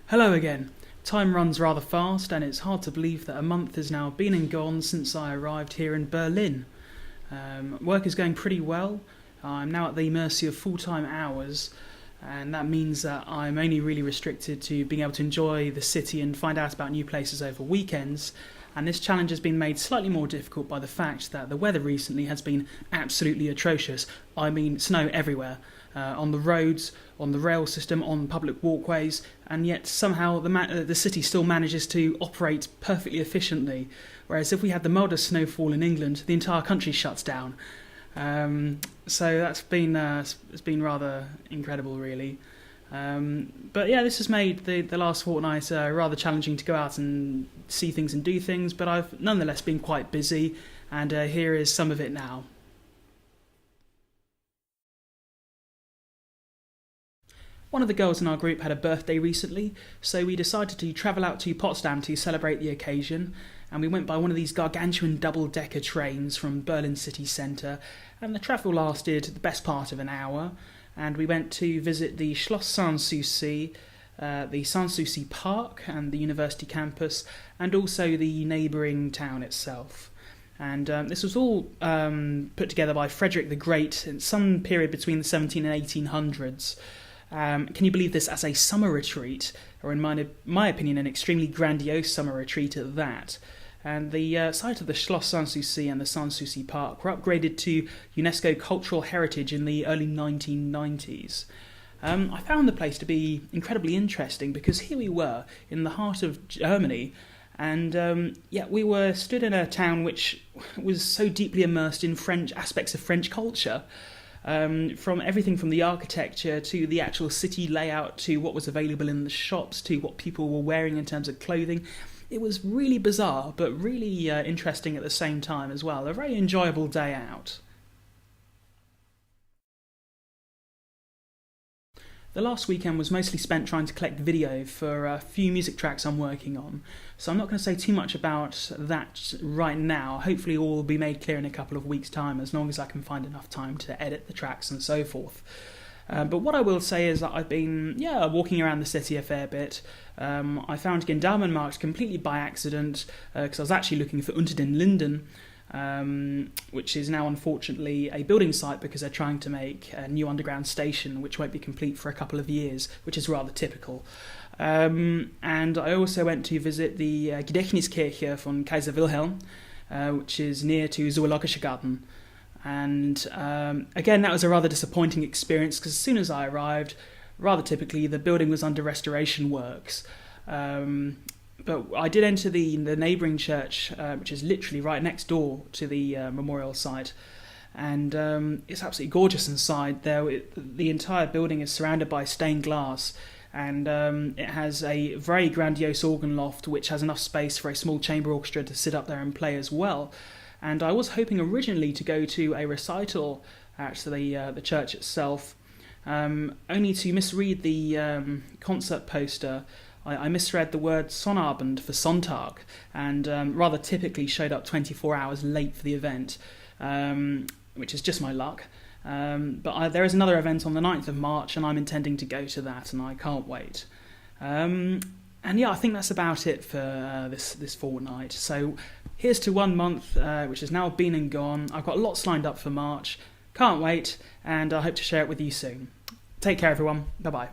Hello again. Time runs rather fast, and it's hard to believe that a month has now been and gone since I arrived here in Berlin. Work is going pretty well. I'm now at the mercy of full-time hours, and that means that I'm only really restricted to being able to enjoy the city and find out about new places over weekends. And this challenge has been made slightly more difficult by the fact that the weather recently has been absolutely atrocious. I mean, snow everywhere. On the roads, on the rail system, on public walkways, and yet somehow the city still manages to operate perfectly efficiently. Whereas if we had the mildest snowfall in England, the entire country shuts down. So that's been it's been rather incredible, really. But yeah, this has made the last fortnight rather challenging to go out and see things and do things, but I've nonetheless been quite busy, and here is some of it now. One of the girls in our group had a birthday recently, so we decided to travel out to Potsdam to celebrate the occasion, and we went by one of these gargantuan double-decker trains from Berlin city centre, and the travel lasted the best part of an hour, and we went to visit the Schloss Sanssouci, the Sanssouci Park and the university campus, and also the neighbouring town itself. And this was all put together by Frederick the Great in some period between the 17 and 1800s. Can you believe this as a summer retreat, or in my opinion, an extremely grandiose summer retreat at that? And the site of the Schloss Sanssouci and the Sanssouci Park were upgraded to UNESCO Cultural Heritage in the early 1990s. I found the place to be incredibly interesting because here we were in the heart of Germany, and we were stood in a town which was so deeply immersed in French aspects of French culture. From everything from the architecture to the actual city layout to what was available in the shops to what people were wearing in terms of clothing. It was really bizarre, but really interesting at the same time as well. A very enjoyable day out. The last weekend was mostly spent trying to collect video for a few music tracks I'm working on, so I'm not going to say too much about that right now. Hopefully all will be made clear in a couple of weeks' time, as long as I can find enough time to edit the tracks and so forth. But what I will say is that I've been walking around the city a fair bit. I found Gendarmenmarkt completely by accident, because I was actually looking for Unter den Linden, which is now unfortunately a building site because they're trying to make a new underground station which won't be complete for a couple of years, which is rather typical. And I also went to visit the Gedächtniskirche von Kaiser Wilhelm, which is near to Zoologische Garten. And again, that was a rather disappointing experience because as soon as I arrived, rather typically, the building was under restoration works. But I did enter the neighbouring church, which is literally right next door to the memorial site, and it's absolutely gorgeous inside. The entire building is surrounded by stained glass, and it has a very grandiose organ loft, which has enough space for a small chamber orchestra to sit up there and play as well. And I was hoping originally to go to a recital at the church itself, only to misread the concert poster. I misread the word Sonnabend for Sonntag, and rather typically showed up 24 hours late for the event, which is just my luck. But there is another event on the 9th of March, and I'm intending to go to that, and I can't wait. And yeah, I think that's about it for this fortnight. So here's to 1 month, which has now been and gone. I've got lots lined up for March. Can't wait, and I hope to share it with you soon. Take care, everyone. Bye-bye.